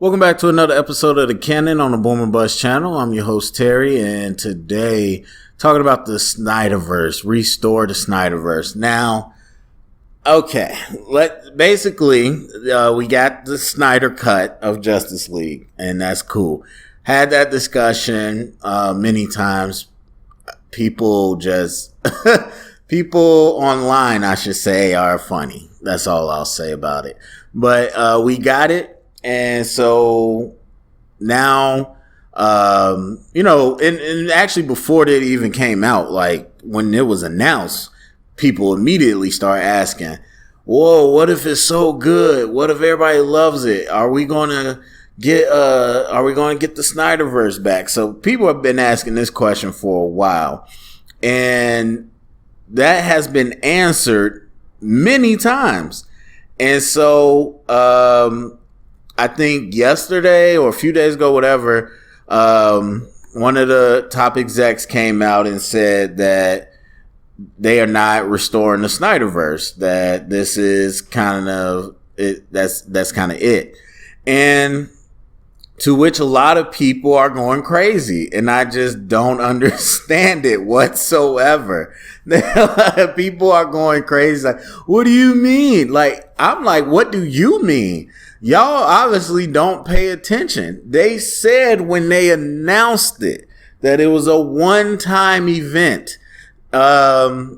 Welcome back to another episode of the Canon on the Boomer Buzz channel. I'm your host, Terry, and today talking about the Snyderverse, restore the Snyderverse. Now, okay, we got the Snyder cut of Justice League, and that's cool. Had that discussion many times. People online, I should say, are funny. That's all I'll say about it. But we got it. And so now, and actually before that even came out, like when it was announced, people immediately start asking, whoa, what if it's so good? What if everybody loves it? Are we going to get the Snyderverse back? So people have been asking this question for a while, and that has been answered many times. And so, I think yesterday or a few days ago, whatever, one of the top execs came out and said that they are not restoring the Snyderverse, that this is kind of it. That's kind of it. And to which a lot of people are going crazy, and I just don't understand it whatsoever. A lot of people are going crazy. Like, what do you mean? Like, I'm like, what do you mean? Y'all obviously don't pay attention. They said when they announced it that it was a one-time event. I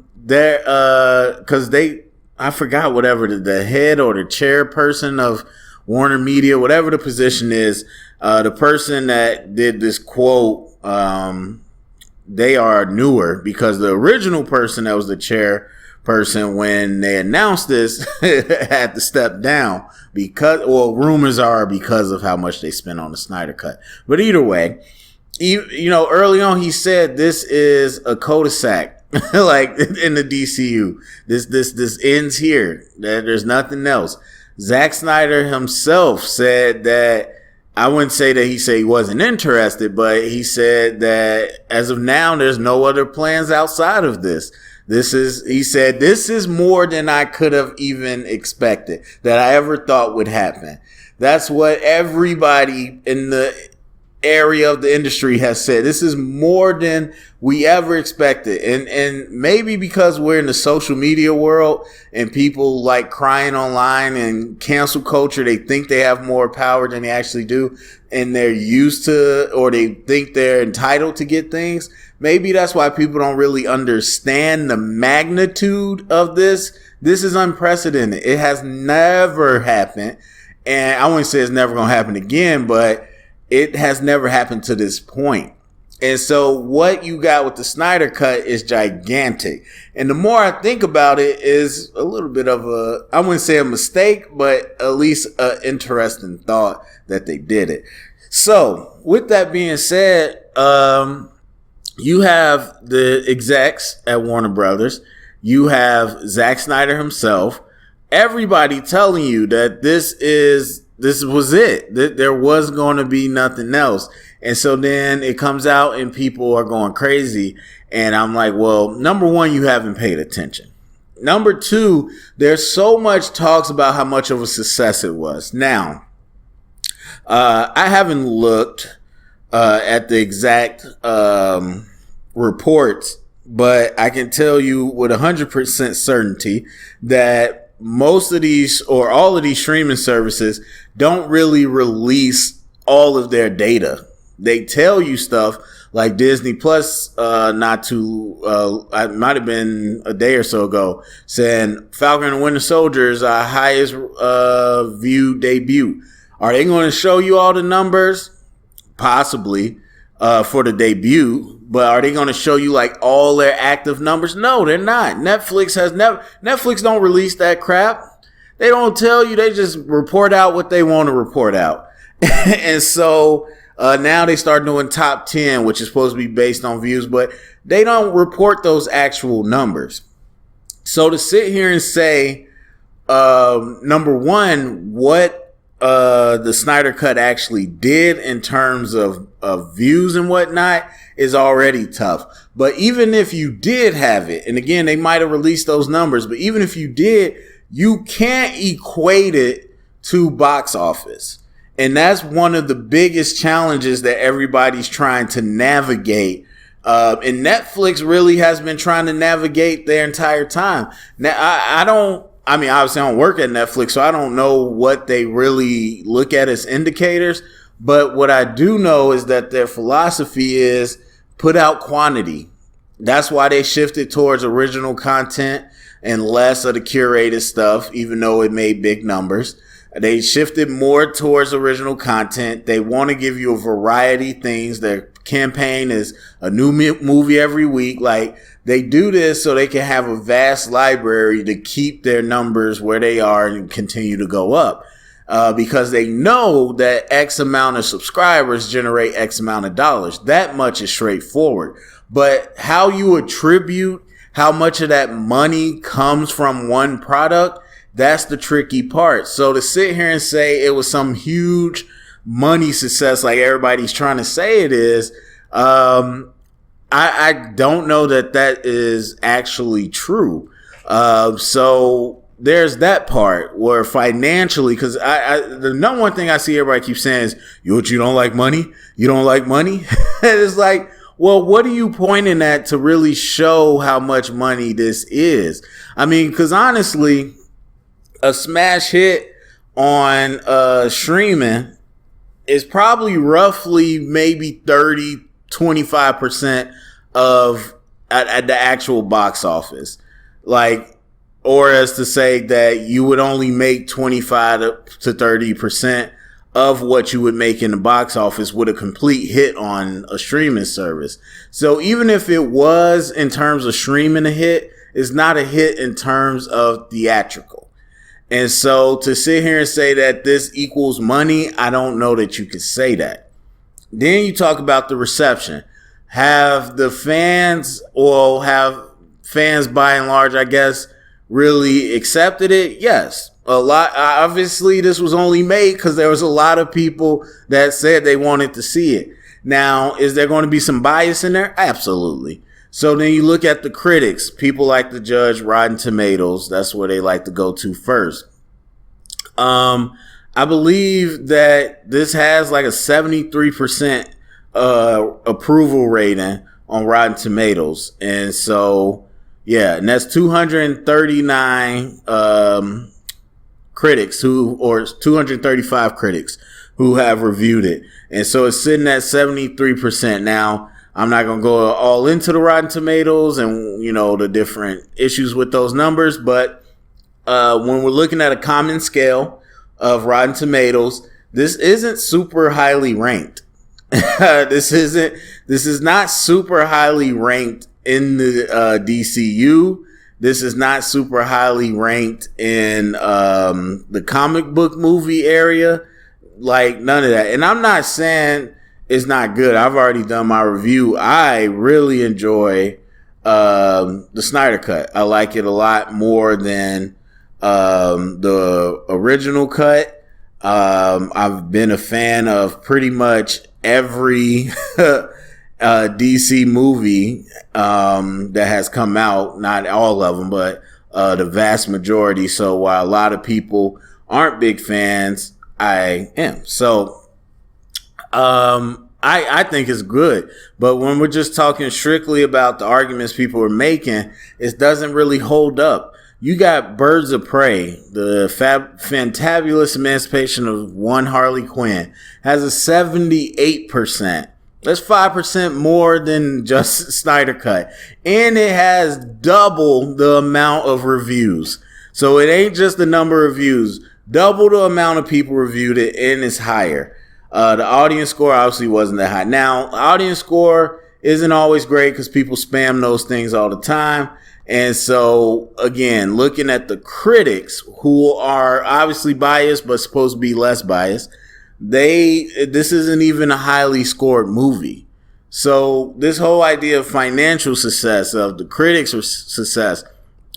forgot whatever the head or the chairperson of Warner Media, whatever the position is, the person that did this quote, they are newer because the original person that was the chairperson when they announced this had to step down rumors are because of how much they spent on the Snyder cut. But either way, early on he said this is a cul-de-sac, like in the DCU. This ends here. There's nothing else. Zack Snyder himself said that, I wouldn't say that he said he wasn't interested, but he said that as of now, there's no other plans outside of this. He said, this is more than I could have even expected, that I ever thought would happen. That's what everybody in the area of the industry has said. This is more than we ever expected. And maybe because we're in the social media world and people like crying online and cancel culture, they think they have more power than they actually do. And they're used to, or they think they're entitled to get things. Maybe that's why people don't really understand the magnitude of this. This is unprecedented. It has never happened. And I wouldn't say it's never going to happen again, but it has never happened to this point. And so what you got with the Snyder cut is gigantic. And the more I think about it, is a little bit of I wouldn't say a mistake, but at least an interesting thought that they did it. So with that being said, you have the execs at Warner Brothers. You have Zack Snyder himself. Everybody telling you that this was it. That there was going to be nothing else. And so then it comes out and people are going crazy. And I'm like, well, number one, you haven't paid attention. Number two, there's so much talks about how much of a success it was. Now, I haven't looked at the exact reports, but I can tell you with 100% certainty that most of these or all of these streaming services don't really release all of their data. They tell you stuff like Disney Plus, it might have been a day or so ago, saying Falcon and Winter Soldier is our highest viewed debut. Are they going to show you all the numbers? Possibly for the debut. But are they going to show you like all their active numbers? No, they're not. Netflix don't release that crap. They don't tell you. They just report out what they want to report out. And so now they start doing top 10, which is supposed to be based on views, but they don't report those actual numbers. So to sit here and say, number one, what the Snyder cut actually did in terms of views and whatnot is already tough. But even if you did have it, and again, they might have released those numbers, but even if you did, you can't equate it to box office. And that's one of the biggest challenges that everybody's trying to navigate. And Netflix really has been trying to navigate their entire time. Now, obviously I don't work at Netflix, so I don't know what they really look at as indicators. But what I do know is that their philosophy is put out quantity. That's why they shifted towards original content and less of the curated stuff, even though it made big numbers. They shifted more towards original content. They want to give you a variety of things. Their campaign is a new movie every week. Like, they do this so they can have a vast library to keep their numbers where they are and continue to go up. Because they know that X amount of subscribers generate X amount of dollars. That much is straightforward. But how you attribute how much of that money comes from one product, that's the tricky part. So to sit here and say it was some huge money success like everybody's trying to say it is, I don't know that is actually true. So there's that part where financially, because the number one thing I see everybody keep saying is, you don't like money? You don't like money? It's like, well, what are you pointing at to really show how much money this is? I mean, because honestly, a smash hit on streaming is probably roughly maybe 25% of at the actual box office. Like, or as to say that you would only make 25 to 30% of what you would make in the box office with a complete hit on a streaming service. So even if it was in terms of streaming a hit, it's not a hit in terms of theatrical. And so to sit here and say that this equals money, I don't know that you could say that. Then you talk about the reception. Have fans by and large, I guess, really accepted it? Yes. A lot. Obviously, this was only made because there was a lot of people that said they wanted to see it. Now, is there going to be some bias in there? Absolutely. So then you look at the critics. People like to judge Rotten Tomatoes. That's where they like to go to first. I believe that this has like a 73% approval rating on Rotten Tomatoes. And so, yeah, and that's 239 critics 235 critics who have reviewed it. And so it's sitting at 73%. Now, I'm not going to go all into the Rotten Tomatoes and, the different issues with those numbers. But when we're looking at a common scale of Rotten Tomatoes, this isn't super highly ranked. This is not super highly ranked in the DCU. This is not super highly ranked in the comic book movie area. Like, none of that. And I'm not saying it's not good. I've already done my review. I really enjoy the Snyder Cut. I like it a lot more than the original cut. I've been a fan of pretty much every DC movie that has come out. Not all of them, but the vast majority. So while a lot of people aren't big fans, I am. So I think it's good. But when we're just talking strictly about the arguments people are making, it doesn't really hold up. You got Birds of Prey, the fantabulous emancipation of one Harley Quinn, has a 78%. That's 5% more than just Snyder Cut. And it has double the amount of reviews. So it ain't just the number of views. Double the amount of people reviewed it, and it's higher. The audience score obviously wasn't that high. Now, the audience score isn't always great because people spam those things all the time. And so, again, looking at the critics who are obviously biased but supposed to be less biased, this isn't even a highly scored movie. So this whole idea of financial success, of the critics' success,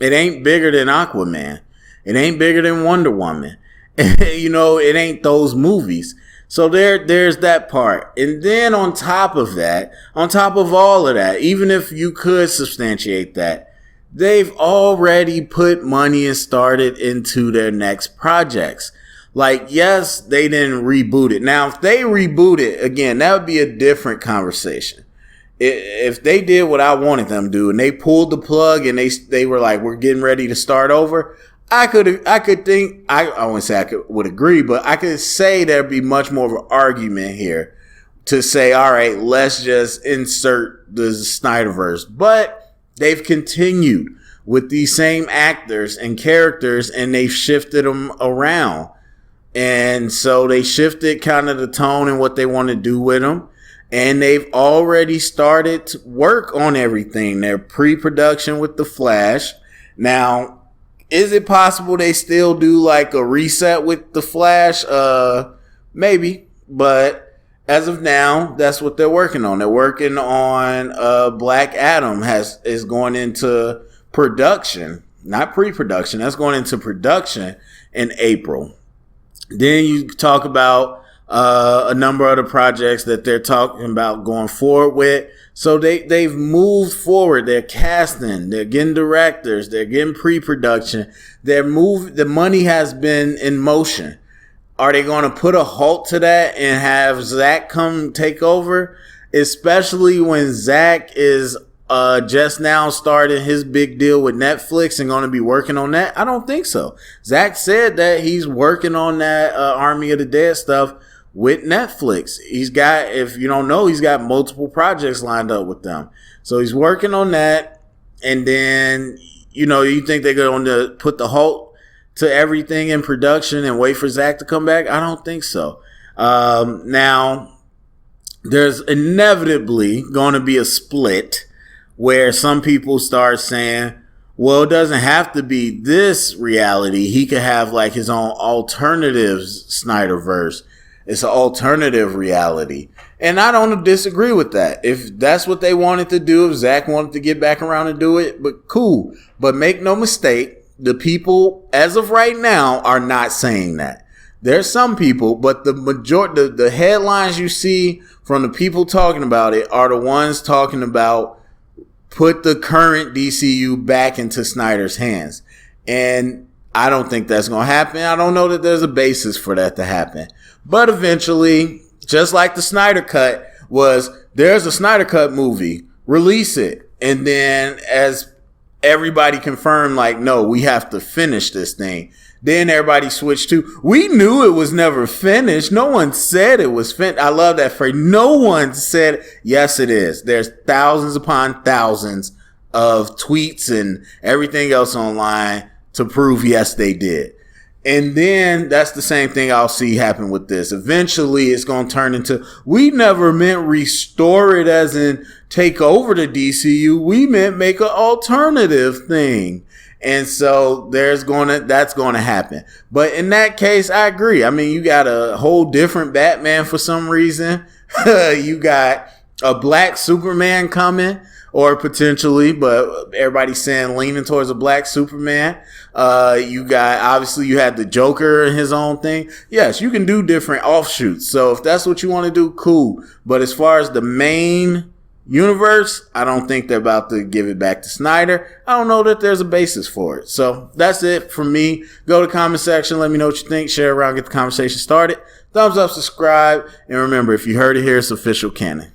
it ain't bigger than Aquaman. It ain't bigger than Wonder Woman. It ain't those movies. So there's that part. And then on top of all of that, even if you could substantiate that, they've already put money and started into their next projects. Like, yes, they didn't reboot it. Now, if they reboot it again, that would be a different conversation. If they did what I wanted them to do and they pulled the plug and they were like, we're getting ready to start over, I wouldn't say I would agree, but I could say there'd be much more of an argument here to say, all right, let's just insert the Snyderverse. But they've continued with these same actors and characters, and they've shifted them around. And so they shifted kind of the tone and what they want to do with them. And they've already started to work on everything. They're pre-production with The Flash. Now, is it possible they still do like a reset with The Flash? Maybe. But as of now, that's what they're working on. They're working on Black Adam is going into production. Not pre-production. That's going into production in April. Then you talk about a number of the projects that they're talking about going forward with. So they've moved forward. They're casting. They're getting directors. They're getting pre-production. The money has been in motion. Are they going to put a halt to that and have Zack come take over? Especially when Zack is just now started his big deal with Netflix and going to be working on that? I don't think so. Zack said that he's working on that Army of the Dead stuff with Netflix. He's got, if you don't know, he's got multiple projects lined up with them. So he's working on that. And then, you think they're going to put the halt to everything in production and wait for Zack to come back? I don't think so. Now, there's inevitably going to be a split where some people start saying, well, it doesn't have to be this reality. He could have like his own alternative Snyderverse. It's an alternative reality. And I don't disagree with that. If that's what they wanted to do, if Zack wanted to get back around and do it, but cool. But make no mistake, the people as of right now are not saying that. There's some people, but the majority, the headlines you see from the people talking about it are the ones talking about put the current DCU back into Snyder's hands. And I don't think that's going to happen. I don't know that there's a basis for that to happen. But eventually, just like the Snyder Cut was, there's a Snyder Cut movie, release it. And then as everybody confirmed, like, no, we have to finish this thing. Then everybody switched to, we knew it was never finished. No one said it was finished. I love that phrase. No one said, yes, it is. There's thousands upon thousands of tweets and everything else online to prove, yes, they did. And then that's the same thing I'll see happen with this. Eventually, it's going to turn into, we never meant restore it as in take over the DCU. We meant make an alternative thing. And so that's going to happen. But in that case, I agree. I mean, you got a whole different Batman for some reason. You got a black Superman coming, or potentially, but everybody's saying leaning towards a black Superman. You had the Joker and his own thing. Yes, you can do different offshoots. So if that's what you want to do, cool. But as far as the main universe, I don't think they're about to give it back to Snyder. I don't know that there's a basis for it. So that's it from me. Go to the comment section. Let me know what you think. Share around. Get the conversation started. Thumbs up, subscribe. And remember, if you heard it here, it's official canon.